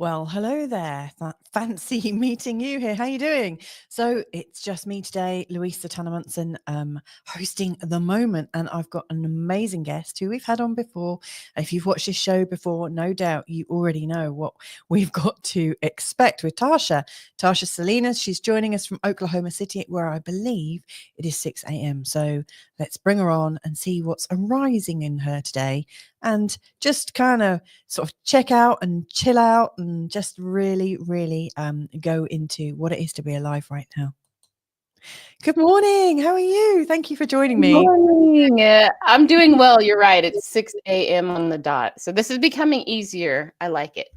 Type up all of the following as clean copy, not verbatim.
Well, hello there. Fancy meeting you here. How you doing? So it's just me today, Louisa Munson, hosting The Moment, and I've got an amazing guest who we've had on before. If you've watched this show before, no doubt you already know what we've got to expect with Tasha. Tasha Salinas, she's joining us from Oklahoma City, where I believe it is 6 a.m. So let's bring her on and see what's arising in her today, and just kind of sort of check out and chill out and just really go into what it is to be alive right now. Good morning. How are you? Thank you for joining me. Good morning. I'm doing well. You're right. It's 6 a.m. on the dot. So this is becoming easier. I like it.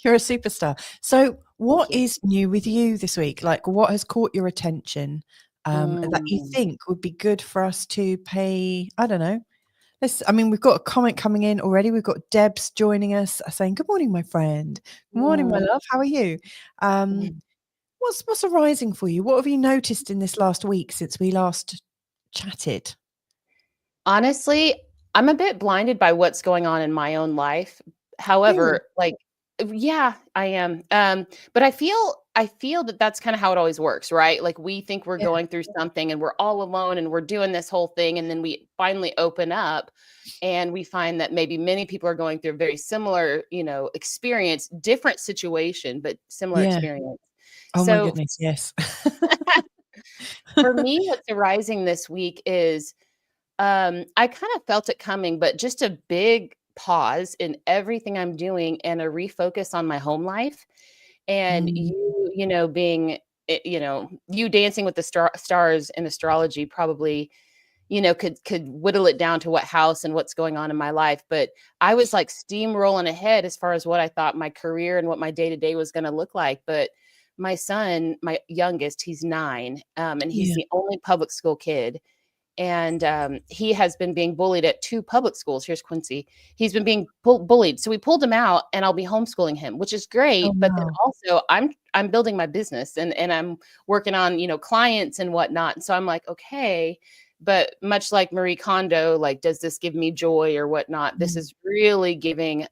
You're a superstar. So what is new with you this week? Like, what has caught your attention that you think would be good for us to pay? I don't know. We've got a comment coming in already. We've got Debs joining us saying, "Good morning, my friend. Good morning, my love. How are you? What's arising for you? What have you noticed in this last week since we last chatted?" Honestly, I'm a bit blinded by what's going on in my own life. However, yeah, I am. But I feel that that's kind of how it always works, right? Like we think we're going through something and we're all alone and we're doing this whole thing. And then we finally open up and we find that maybe many people are going through a very similar, experience, different situation, but similar experience. Oh my goodness, yes. For me, what's arising this week is I kind of felt it coming, but just a big pause in everything I'm doing and a refocus on my home life. And being, you dancing with the stars in astrology probably, could whittle it down to what house and what's going on in my life. But I was like steamrolling ahead as far as what I thought my career and what my day-to-day was going to look like. But my son, my youngest, he's 9, and he's the only public school kid. And he has been being bullied at 2 public schools. Here's Quincy. He's been being bullied. So we pulled him out and I'll be homeschooling him, which is great. But then also I'm building my business and I'm working on, clients and whatnot. And so I'm like, okay, but much like Marie Kondo, like, does this give me joy or whatnot? This is really giving,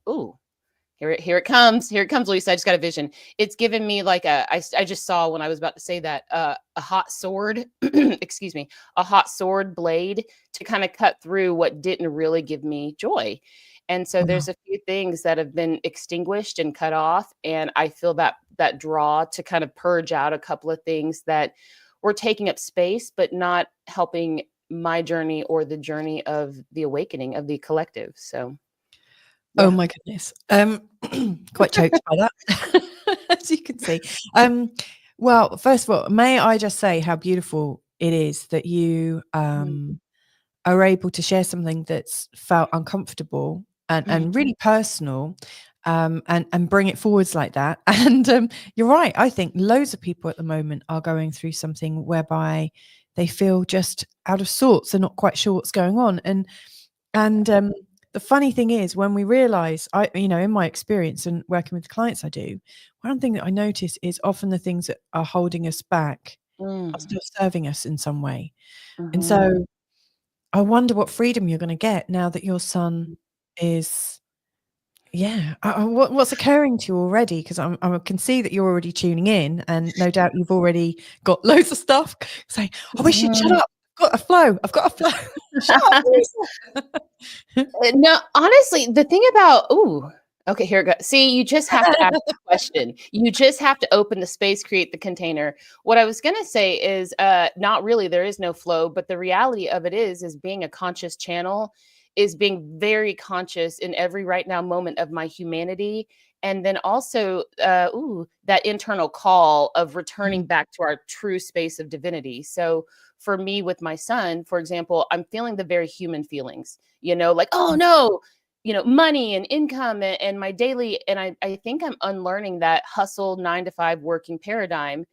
here it comes, Lisa. I just got a vision. It's given me like I just saw when I was about to say that, a hot sword, excuse me, a hot sword blade to kind of cut through what didn't really give me joy. And so there's a few things that have been extinguished and cut off. And I feel that draw to kind of purge out a couple of things that were taking up space, but not helping my journey or the journey of the awakening of the collective. So. Yeah. Oh my goodness. Quite choked by that, as you can see. Well, first of all, may I just say how beautiful it is that you are able to share something that's felt uncomfortable and really personal, and bring it forwards like that. And you're right. I think loads of people at the moment are going through something whereby they feel just out of sorts. They're not quite sure what's going on. And the funny thing is, when we realize, in my experience and working with clients I do, one thing that I notice is often the things that are holding us back are still serving us in some way. And so I wonder what freedom you're going to get now that your son is, what's occurring to you already? Because I can see that you're already tuning in, and no doubt you've already got loads of stuff saying, "Oh, we should shut up. I've got a flow. Shut up." No, honestly, the thing about, okay, here it goes. See, you just have to ask the question. You just have to open the space, create the container. What I was going to say is, not really, there is no flow, but the reality of it is being a conscious channel is being very conscious in every right now moment of my humanity. And then also, that internal call of returning back to our true space of divinity. So for me, with my son, for example, I'm feeling the very human feelings, like, oh no, money and income and my daily. And I think I'm unlearning that hustle 9-to-5 working paradigm.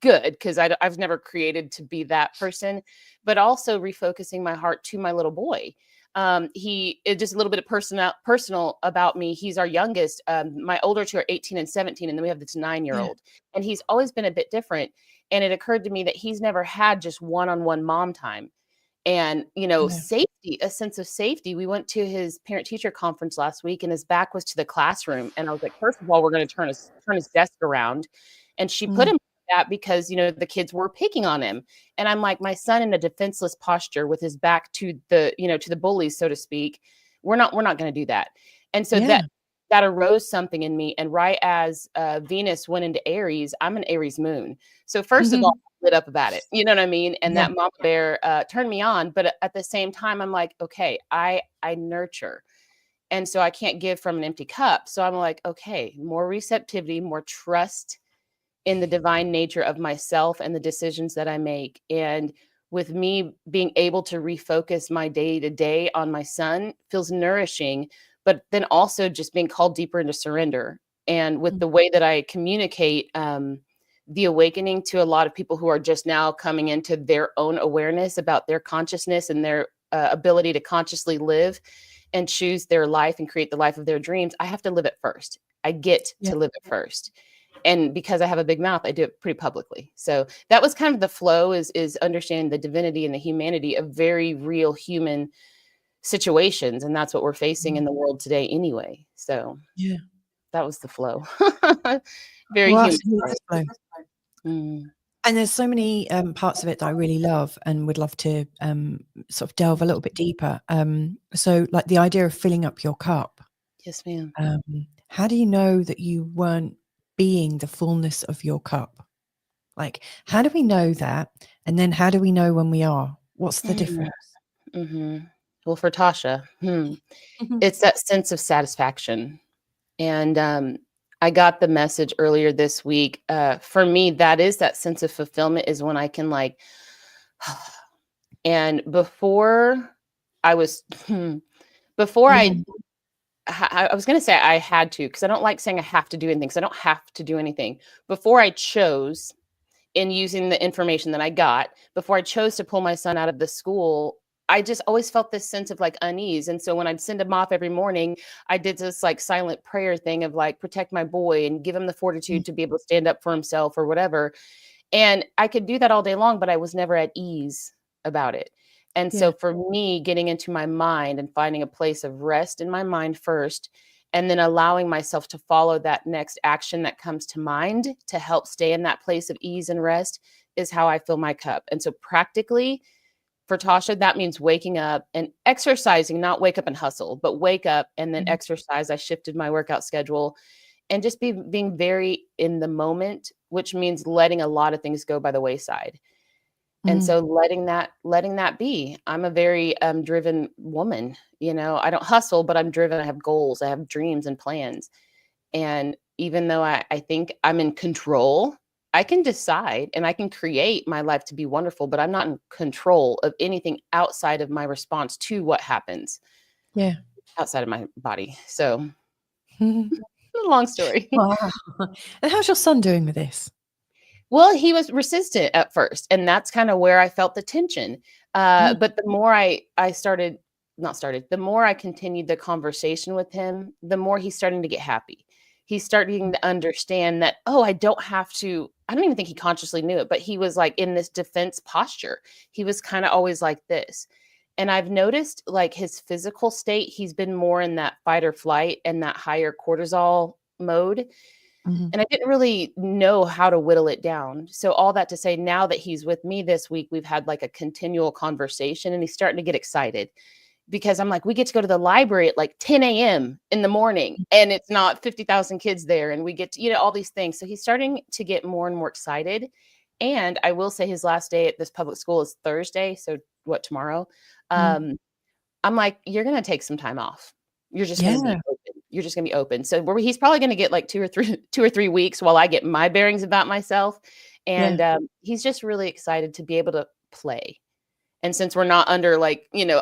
Good, because I've never created to be that person, but also refocusing my heart to my little boy. Just a little bit of personal about me. He's our youngest. My older 2 are 18 and 17, and then we have this 9-year-old, and he's always been a bit different. And it occurred to me that he's never had just one-on-one mom time. And, Yeah. safety, a sense of safety. We went to his parent-teacher conference last week, and his back was to the classroom. And I was like, first of all, we're going to turn his desk around. And she put him like that because, the kids were picking on him. And I'm like, my son in a defenseless posture with his back to the, to the bullies, so to speak. We're not going to do that. And so that arose something in me. And right as Venus went into Aries, I'm an Aries moon. So first of all, lit up about it. You know what I mean? And that mama bear turned me on. But at the same time, I'm like, okay, I nurture. And so I can't give from an empty cup. So I'm like, okay, more receptivity, more trust in the divine nature of myself and the decisions that I make. And with me being able to refocus my day to day on my son feels nourishing, but then also just being called deeper into surrender. And with the way that I communicate, the awakening to a lot of people who are just now coming into their own awareness about their consciousness and their ability to consciously live and choose their life and create the life of their dreams. I have to live it first. I get to live it first. And because I have a big mouth, I do it pretty publicly. So that was kind of the flow, is understanding the divinity and the humanity of very real human situations. And that's what we're facing in the world today anyway. So that was the flow. Very human. Flow. And there's so many parts of it that I really love and would love to sort of delve a little bit deeper. So like the idea of filling up your cup. Yes, ma'am. How do you know that you weren't being the fullness of your cup? Like, how do we know that? And then how do we know when we are? What's the difference? Well, for Tasha, it's that sense of satisfaction. And I got the message earlier this week. For me, that is that sense of fulfillment, is when I can and before I was, before I was going to say I had to, because I don't like saying I have to do anything, because I don't have to do anything. Before I chose, in using the information that I got, before I chose to pull my son out of the school, I just always felt this sense of unease. And so when I'd send him off every morning, I did this silent prayer thing of protect my boy and give him the fortitude to be able to stand up for himself or whatever. And I could do that all day long, but I was never at ease about it. And so for me, getting into my mind and finding a place of rest in my mind first, and then allowing myself to follow that next action that comes to mind to help stay in that place of ease and rest, is how I fill my cup. And so practically, for Tasha, that means waking up and exercising, not wake up and hustle, but wake up and then exercise. I shifted my workout schedule and just being very in the moment, which means letting a lot of things go by the wayside. And so letting that be. I'm a very driven woman. I don't hustle, but I'm driven. I have goals. I have dreams and plans. And even though I think I'm in control, I can decide and I can create my life to be wonderful, but I'm not in control of anything outside of my response to what happens outside of my body. So long story. Wow. And how's your son doing with this? Well, he was resistant at first, and that's kind of where I felt the tension. But the more the more I continued the conversation with him, the more he's starting to get happy. He's starting to understand that, I don't have to, I don't even think he consciously knew it, but he was in this defense posture. He was kind of always like this. And I've noticed his physical state, he's been more in that fight or flight and that higher cortisol mode. And I didn't really know how to whittle it down. So all that to say, now that he's with me this week, we've had a continual conversation, and he's starting to get excited because I'm we get to go to the library at 10 a.m. in the morning, and it's not 50,000 kids there. And we get to, all these things. So he's starting to get more and more excited. And I will say his last day at this public school is Thursday. So tomorrow? I'm you're going to take some time off. You're just going to be open. You're just going to be open. So he's probably going to get 2 or 3 weeks while I get my bearings about myself. And he's just really excited to be able to play. And since we're not under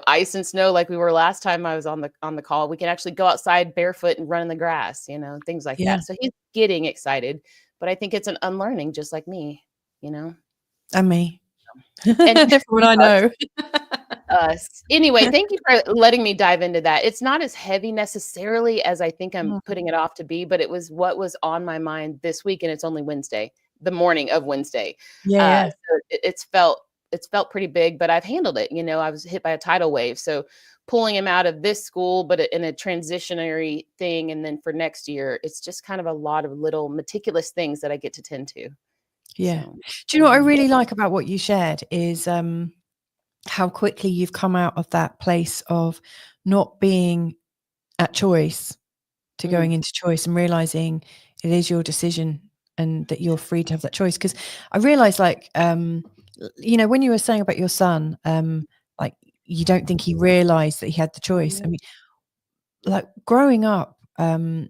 ice and snow like we were last time I was on the call, we can actually go outside barefoot and run in the grass, things like that. So he's getting excited, but I think it's an unlearning, just like me, And me. And everyone I know. Us. Anyway, thank you for letting me dive into that. It's not as heavy necessarily as I think I'm putting it off to be, but it was what was on my mind this week, and it's only Wednesday, the morning of Wednesday. So it's felt it's felt pretty big, but I've handled it. I was hit by a tidal wave. So pulling him out of this school, but in a transitionary thing. And then for next year, it's just kind of a lot of little meticulous things that I get to tend to. Yeah. So, Do you know what I really like about what you shared is how quickly you've come out of that place of not being at choice to going into choice and realizing it is your decision and that you're free to have that choice. Because I realized, like, when you were saying about your son, like, you don't think he realized that he had the choice. I mean, like, growing up in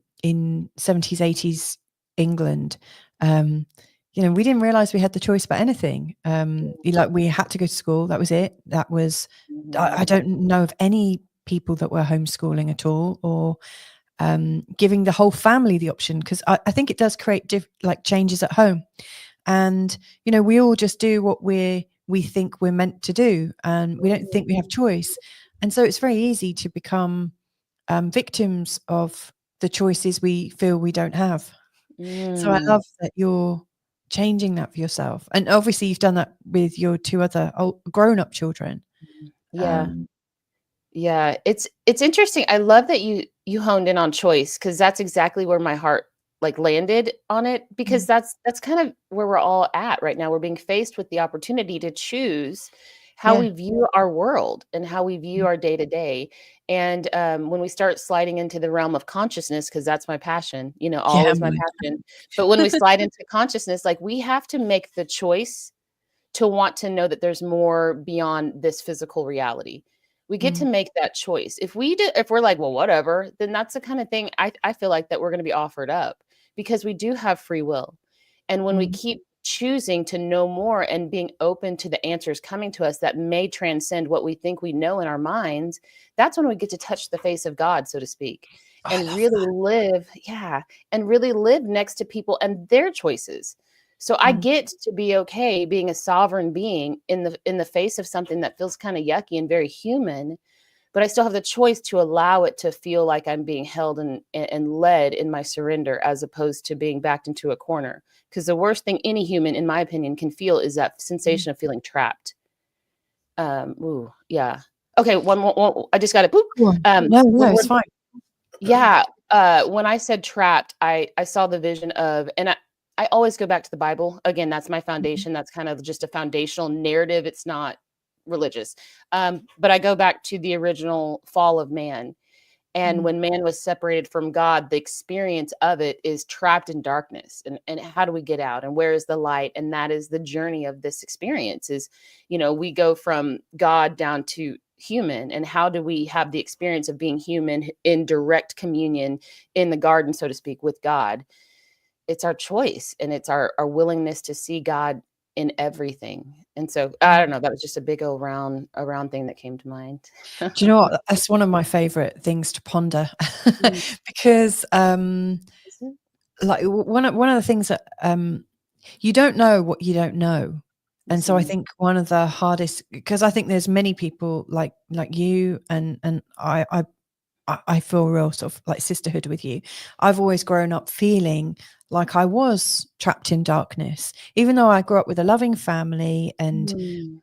70s, 80s England, we didn't realize we had the choice about anything. Like, we had to go to school. That was it. That was, I don't know of any people that were homeschooling at all, or giving the whole family the option, because I think it does create changes at home. And we all just do what we think we're meant to do, and we don't think we have choice. And so it's very easy to become victims of the choices we feel we don't have. So I love that you're changing that for yourself, and obviously you've done that with your two other grown-up children. Yeah. Yeah, it's interesting. I love that you honed in on choice, because that's exactly where my heart landed on it, because that's kind of where we're all at right now. We're being faced with the opportunity to choose how we view our world and how we view our day to day. And when we start sliding into the realm of consciousness, because that's my passion, always my passion. But when we slide into consciousness, we have to make the choice to want to know that there's more beyond this physical reality. We get to make that choice. If we're like, well, whatever, then that's the kind of thing I feel like that we're going to be offered up, because we do have free will. And when we keep choosing to know more and being open to the answers coming to us that may transcend what we think we know in our minds, that's when we get to touch the face of God, so to speak, and really live next to people and their choices. So I get to be okay being a sovereign being in the face of something that feels kind of yucky and very human, but I still have the choice to allow it to feel like I'm being held and led in my surrender, as opposed to being backed into a corner. Because the worst thing any human, in my opinion, can feel is that sensation of feeling trapped. Yeah. Okay, one more. I just got it. Boop. No, it's fine. Yeah. When I said trapped, I saw the vision of, and I always go back to the Bible. Again, that's my foundation. That's kind of just a foundational narrative. It's not religious. But I go back to the original fall of man. And when man was separated from God, the experience of it is trapped in darkness. And how do we get out? And where is the light? And that is the journey of this experience is, we go from God down to human. And how do we have the experience of being human in direct communion in the garden, so to speak, with God? It's our choice, and it's our willingness to see God in everything. And so I don't know, that was just a big old round thing that came to mind. Do you know what? That's one of my favorite things to ponder, because like one of the things that you don't know what you don't know. And so I think one of the hardest, because I think there's many people like you, and I feel real sort of like sisterhood with you. I've always grown up feeling like I was trapped in darkness, even though I grew up with a loving family, and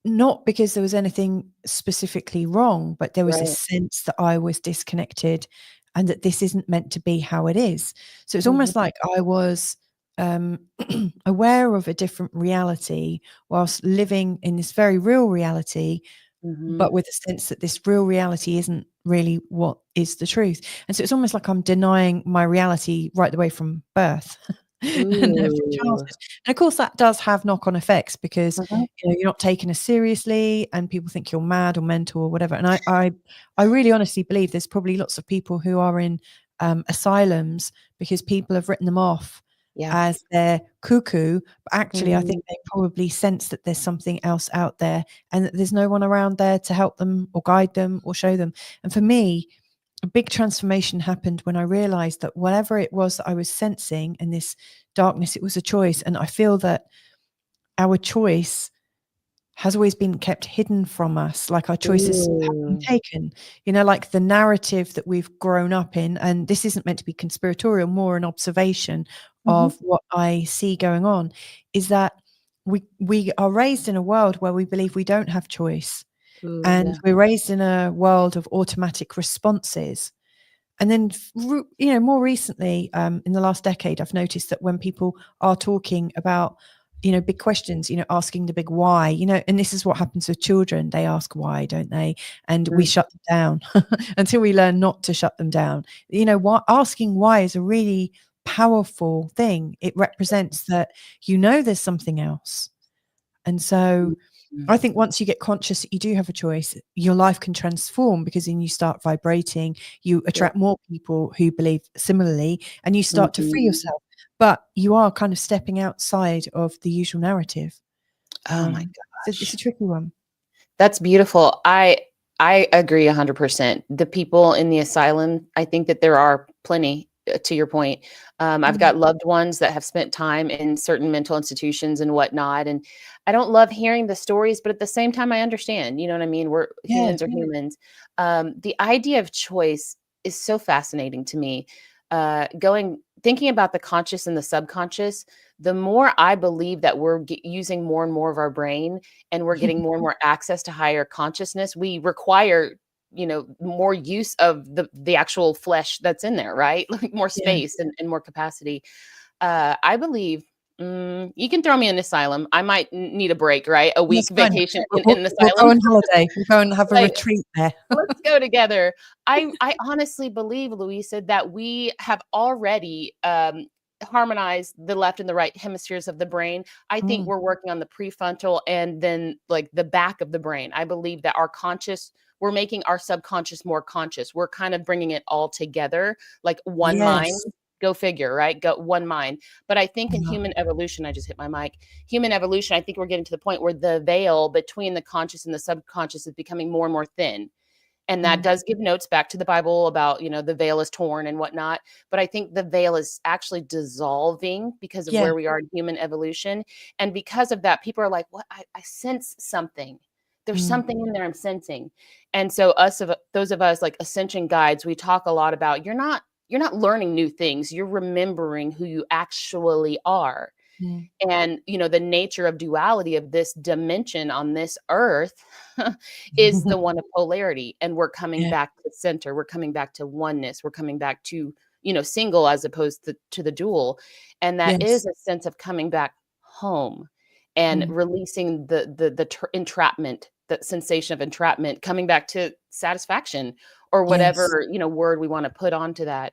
not because there was anything specifically wrong, but there was a sense that I was disconnected and that this isn't meant to be how it is. So it's almost like I was aware of a different reality whilst living in this very real reality, but with a sense that this real reality isn't really what is the truth. And so it's almost like I'm denying my reality right the way from birth and from childhood. And of course that does have knock-on effects, because you're not taken as seriously, and people think you're mad or mental or whatever. And I really honestly believe there's probably lots of people who are in asylums because people have written them off as they're cuckoo, but actually I think they probably sense that there's something else out there, and that there's no one around there to help them or guide them or show them. And for me, a big transformation happened when I realized that whatever it was that I was sensing in this darkness, it was a choice. And I feel that our choice has always been kept hidden from us, like our choices have been taken, like the narrative that we've grown up in. And this isn't meant to be conspiratorial, more an observation of what I see going on, is that we are raised in a world where we believe we don't have choice, Ooh, and yeah. we're raised in a world of automatic responses. And then, more recently, in the last decade, I've noticed that when people are talking about, big questions, asking the big why, and this is what happens with children. They ask why, don't they? And we shut them down until we learn not to shut them down. Asking why is a really powerful thing. It represents that, there's something else. And so I think once you get conscious that you do have a choice, your life can transform, because then you start vibrating, you attract more people who believe similarly, and you start to free yourself. But you are kind of stepping outside of the usual narrative. Oh my It's gosh. a tricky one. That's beautiful. I agree 100%. The people in the asylum, I think that there are plenty, to your point. I've got loved ones that have spent time in certain mental institutions and whatnot. And I don't love hearing the stories, but at the same time, I understand, you know what I mean? Humans are humans. The idea of choice is so fascinating to me. Thinking about the conscious and the subconscious, the more I believe that we're using more and more of our brain, and we're getting more and more access to higher consciousness, we require, more use of the actual flesh that's in there, right? Like more space and more capacity. I believe you can throw me in the asylum. I might need a break, right? A week vacation in the We'll asylum. go on holiday. We'll go and have a retreat there. Let's go together. I honestly believe, Louisa, that we have already harmonized the left and the right hemispheres of the brain. I think we're working on the prefrontal and then like the back of the brain. I believe that we're making our subconscious more conscious. We're kind of bringing it all together, like one mind. Go figure, right? Go one mind. But I think in human evolution, I just hit my mic. Human evolution, I think we're getting to the point where the veil between the conscious and the subconscious is becoming more and more thin. And that does give notes back to the Bible about, the veil is torn and whatnot. But I think the veil is actually dissolving because of where we are in human evolution. And because of that, people are like, what? I sense something. There's something in there I'm sensing. And so those of us like ascension guides, we talk a lot about you're not learning new things. You're remembering who you actually are. And, the nature of duality of this dimension on this earth is the one of polarity. And we're coming back to center. We're coming back to oneness. We're coming back to, single as opposed to the dual. And that is a sense of coming back home and releasing the entrapment, the sensation of entrapment, coming back to satisfaction or whatever, word we want to put onto that.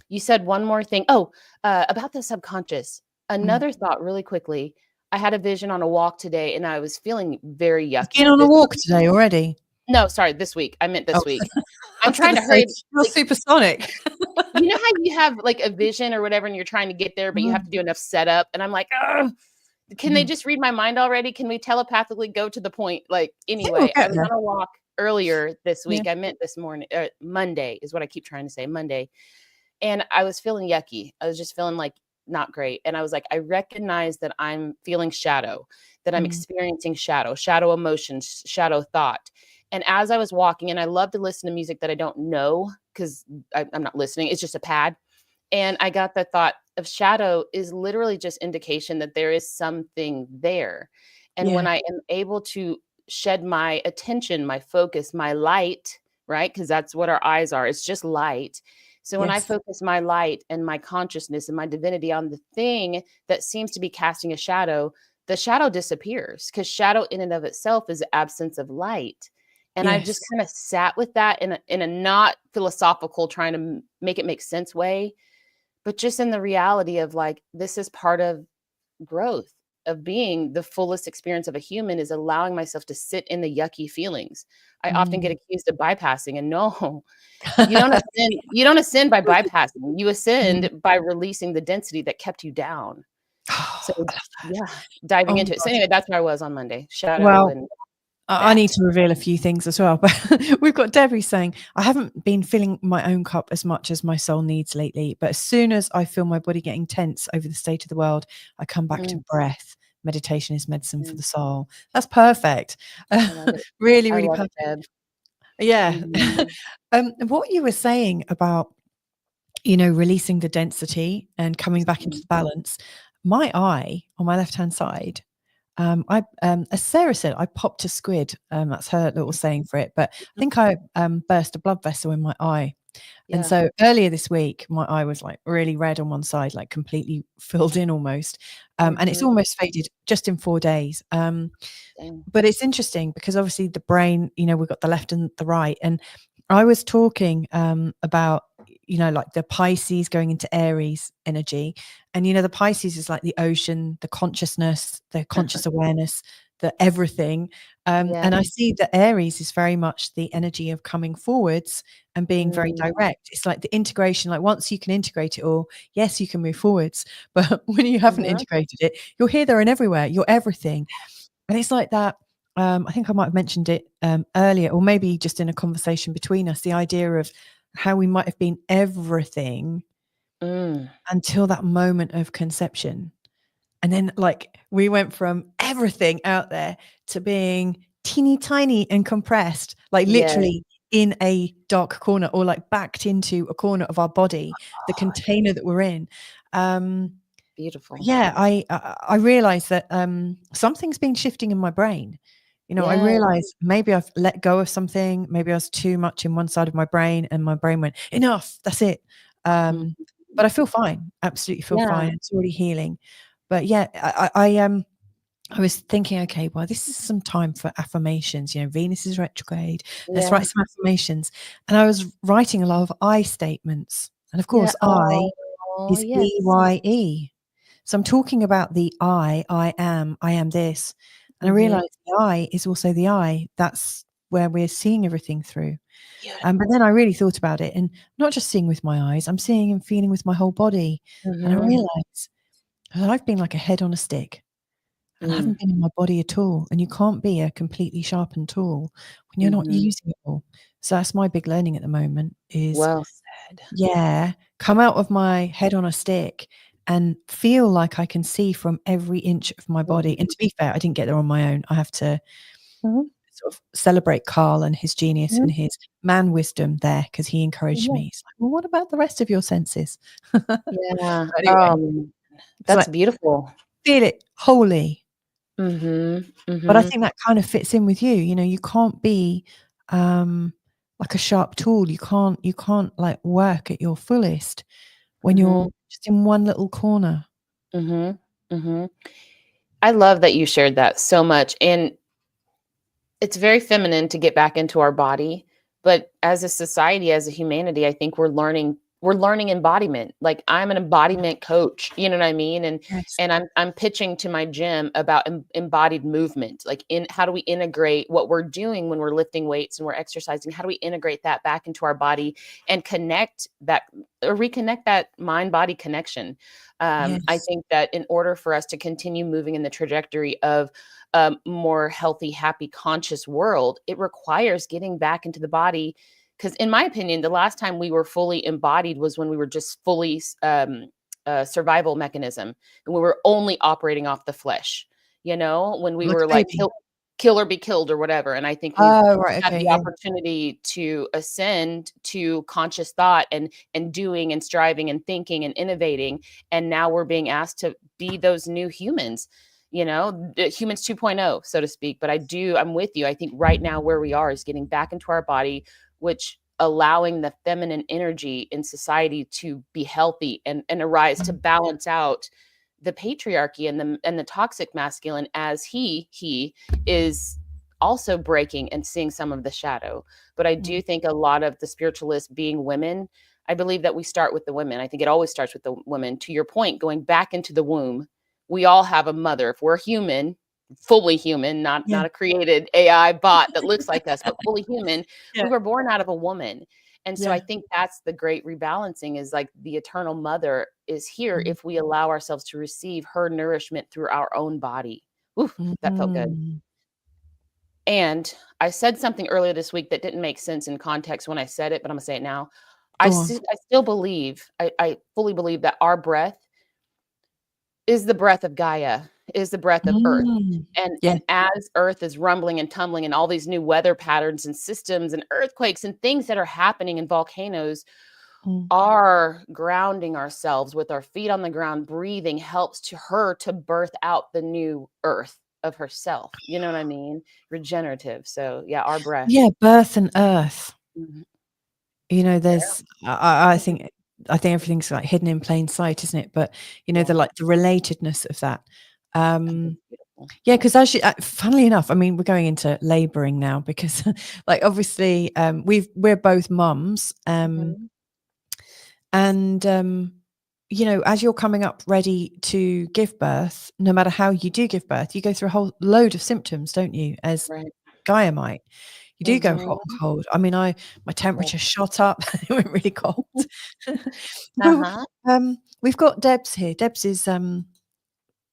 You said one more thing. Oh, about the subconscious. Another thought really quickly. I had a vision on a walk today and I was feeling very yucky. You've been on a walk today already? No, sorry, this week. I meant this week. I'm trying to hurry. You're supersonic. You know how you have like a vision or whatever and you're trying to get there, but you have to do enough setup. And I'm like, can they just read my mind already? Can we telepathically go to the point? Like, anyway, I was on a walk earlier this week. I meant this morning, Monday is what I keep trying to say, Monday. And I was feeling yucky. I was just feeling like not great. And I was like, I recognize that I'm feeling shadow, that I'm experiencing shadow emotions, shadow thought. And as I was walking, and I love to listen to music that I don't know because I'm not listening. It's just a pad. And I got the thought of shadow is literally just indication that there is something there. And when I am able to shed my attention, my focus, my light, right? Because that's what our eyes are. It's just light. So when I focus my light and my consciousness and my divinity on the thing that seems to be casting a shadow, the shadow disappears because shadow in and of itself is the absence of light. And I've just kind of sat with that in a not philosophical, trying to make it make sense way, but just in the reality of like, this is part of growth, of being the fullest experience of a human, is allowing myself to sit in the yucky feelings. I often get accused of bypassing, and no, you don't ascend by bypassing. You ascend by releasing the density that kept you down. So diving into it. So anyway, that's where I was on Monday. Shadow and I need to reveal a few things as well, but we've got Debbie saying, I haven't been filling my own cup as much as my soul needs lately, but as soon as I feel my body getting tense over the state of the world, I come back to breath. Meditation is medicine for the soul. That's perfect. Really, really perfect. Yeah. What you were saying about, releasing the density and coming back into the balance, my eye on my left-hand side, as Sarah said, I popped a squid. That's her little saying for it. But I think I burst a blood vessel in my eye. And Yeah. so earlier this week, my eye was like really red on one side, like completely filled in almost. And it's almost faded just in 4 days. Dang. But it's interesting because obviously the brain, we've got the left and the right. And I was talking about, like the Pisces going into Aries energy. And, the Pisces is like the ocean, the consciousness, the conscious awareness, the everything. And I see that Aries is very much the energy of coming forwards and being very direct. It's like the integration, like once you can integrate it all, yes, you can move forwards. But when you haven't integrated it, you're here, there, and everywhere. You're everything. And it's like that. I think I might have mentioned it earlier, or maybe just in a conversation between us, the idea of how we might have been everything until that moment of conception. And then like we went from everything out there to being teeny tiny and compressed, like literally in a dark corner, or like backed into a corner of our body, the container that we're in. Beautiful. Yeah, I realized that something's been shifting in my brain. I realized maybe I've let go of something. Maybe I was too much in one side of my brain, and my brain went, enough, that's it. But I feel fine. Absolutely feel fine. It's already healing. But yeah, I was thinking, okay, well, this is some time for affirmations. Venus is retrograde. Let's write some affirmations. And I was writing a lot of I statements. And of course, I is EYE. So I'm talking about the I am this. And I realized the I is also the I. That's where we're seeing everything through. But then I really thought about it, and not just seeing with my eyes, I'm seeing and feeling with my whole body. And I realized that I've been like a head on a stick, and I haven't been in my body at all. And you can't be a completely sharpened tool when you're not using it all. So that's my big learning at the moment is, well said. Come out of my head on a stick and feel like I can see from every inch of my body. And to be fair, I didn't get there on my own. I have to sort of celebrate Carl and his genius and his man wisdom there, because he encouraged me. He's like, well, what about the rest of your senses? Anyway, that's beautiful. Feel it wholly. But I think that kind of fits in with you. You can't be like a sharp tool. You can't like work at your fullest when you're just in one little corner. I love that you shared that so much. And it's very feminine to get back into our body. But as a society, as a humanity, I think we're learning embodiment. Like I'm an embodiment coach, you know what I mean? And I'm pitching to my gym about embodied movement. Like how do we integrate what we're doing when we're lifting weights and we're exercising? How do we integrate that back into our body and connect that, or reconnect that mind body connection? I think that in order for us to continue moving in the trajectory of a more healthy, happy, conscious world, it requires getting back into the body. Because in my opinion, the last time we were fully embodied was when we were just fully survival mechanism, and we were only operating off the flesh, when we were like kill or be killed or whatever. And I think we've had the opportunity to ascend to conscious thought and doing and striving and thinking and innovating. And now we're being asked to be those new humans, humans 2.0, so to speak. But I'm with you. I think right now where we are is getting back into our body, which allowing the feminine energy in society to be healthy and arise to balance out the patriarchy and the toxic masculine, as he is also breaking and seeing some of the shadow. But I do think a lot of the spiritualists being women, I believe that we start with the women. I think it always starts with the women. To your point, going back into the womb, we all have a mother. If we're human, fully human, not a created AI bot that looks like us, but fully human, we were born out of a woman. And so I think that's the great rebalancing, is like the eternal mother is here if we allow ourselves to receive her nourishment through our own body. Oof, that felt good. And I said something earlier this week that didn't make sense in context when I said it, but I'm gonna say it now. I still believe, I fully believe that our breath is the breath of Gaia, is the breath of Earth. And as Earth is rumbling and tumbling and all these new weather patterns and systems and earthquakes and things that are happening in volcanoes, our grounding ourselves with our feet on the ground, breathing helps to her to birth out the new earth of herself. You know what I mean? Regenerative. So yeah, our breath. Yeah, birth and earth. Mhm. You know, Yeah. there's I think everything's like hidden in plain sight, isn't it? But you know, Yeah. the relatedness of that. Beautiful. Yeah, because as you, funnily enough, I mean, we're going into laboring now because, like, obviously, we're both mums, Mhm. and you know, as you're coming up ready to give birth, no matter how you do give birth, you go through a whole load of symptoms, don't you? As Right. Gaia might. You do go hot and Mhm. cold. I mean, my Right. temperature shot up. It went really cold. Well, Uh-huh. we've got Debs here. Debs is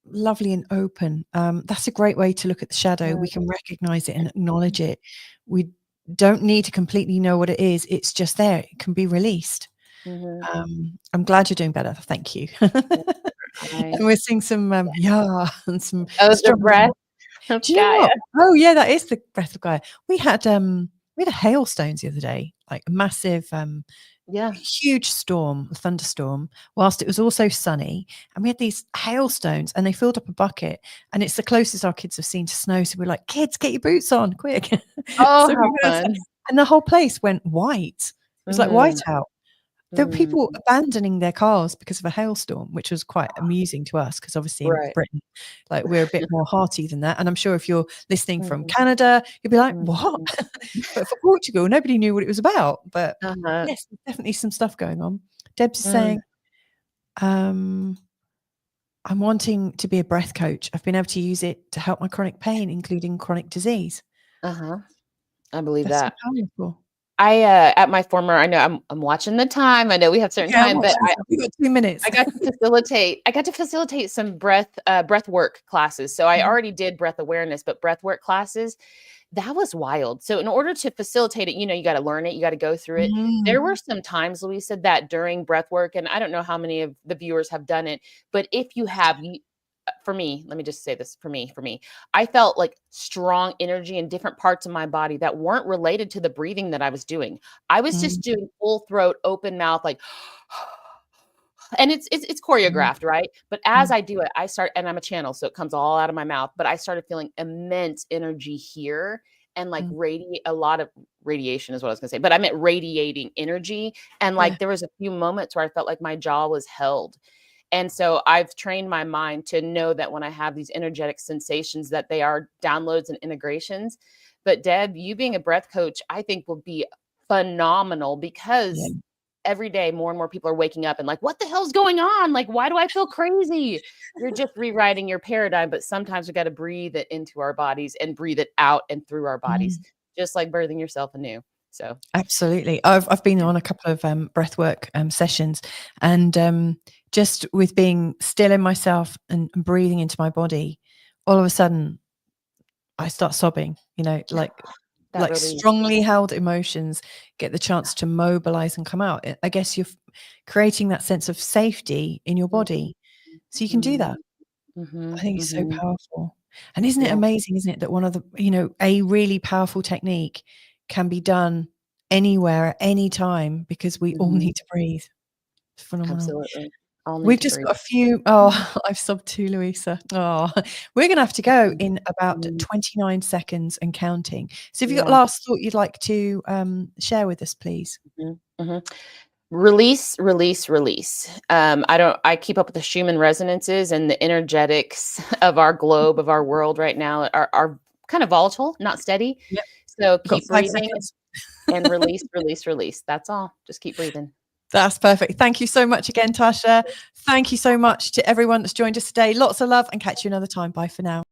lovely and open. That's a great way to look at the shadow. We can recognize it and acknowledge it. We don't need to completely know what it is. It's just there. It can be released. Mhm. I'm glad you're doing better. Thank you. I And we're seeing some yeah and some Oh, the strong. breath of Do you know Gaia. what? Oh yeah, that is the breath of Gaia. We had hailstones the other day, like a massive Yeah. huge storm, a thunderstorm, whilst it was also sunny, and we had these hailstones and they filled up a bucket, and it's the closest our kids have seen to snow. So we're like, kids, get your boots on, quick. Oh, So how we had, fun. and the whole place went white. It was like Mm, whiteout. There were mm. people abandoning their cars because of a hailstorm, which was quite amusing to us because obviously in Right. Britain, like we're a bit more hearty than that. And I'm sure if you're listening from Mhm, Canada, you'll be like, "What?" mhm. But for Portugal, nobody knew what it was about. But Uh-huh. yes, there's definitely some stuff going on. Deb's is Mm, saying, um, "I'm wanting to be a breath coach. I've been able to use it to help my chronic pain, including chronic disease." uh-huh. I believe That's so that. powerful. At my former I know I'm watching the time. I know we have certain Okay, I'm time, but watching this. We've got 2 minutes. I got to facilitate some breath work classes. So I Mhm. already did breath awareness, but breath work classes, that was wild. So in order to facilitate it, you got to learn it, you got to go through it. Mm, There were some times, Louisa, that during breath work, and I don't know how many of the viewers have done it, but if you have, for me, let me just say this for me, I felt like strong energy in different parts of my body that weren't related to the breathing that I was doing. I was just mm, doing full throat, open mouth, like, and it's mm, choreographed, right? But as mm, I do it, I start, and I'm a channel, so it comes all out of my mouth. But I started feeling immense energy here and like mm. radiate a lot of radiation is what I was gonna say, but I meant radiating energy. And Yeah. like there was a few moments where I felt like my jaw was held. And so I've trained my mind to know that when I have these energetic sensations, that they are downloads and integrations. But Deb, you being a breath coach, I think will be phenomenal Yeah. because every day more and more people are waking up and like, what the hell's going on? Like, why do I feel crazy? You're just rewriting your paradigm, but sometimes we got to breathe it into our bodies and breathe it out and through our bodies, Mm. just like birthing yourself anew. So, Absolutely. I've been on a couple of breathwork sessions, and just with being still in myself and breathing into my body, all of a sudden I start sobbing. You know, that release. strongly held emotions get the chance to mobilize and come out. I guess you're creating that sense of safety in your Mhm, body, so you can do mhm, that. I mhm, think it's so mhm. powerful. And isn't it Yeah. amazing, isn't it, that one of the, a really powerful technique can be done anywhere at any time because we all Mhm. need to breathe. It's phenomenal. Absolutely. All need We've to just breathe. got a few I've sobbed too, Louisa. Oh, we're gonna have to go in about Mhm. 29 seconds and counting. So have you got Yeah. last thought you'd like to share with us, please? Mhm, mhm. Release, release, release. I keep up with the Schumann resonances and the energetics of our globe, of our world right now are kind of volatile, not steady. Yep. So We've got keep 5 breathing seconds. and release, release, release. That's all. Just keep breathing. That's perfect. Thank you so much again, Tasha. Thank you so much to everyone that's joined us today. Lots of love and catch you another time. Bye for now.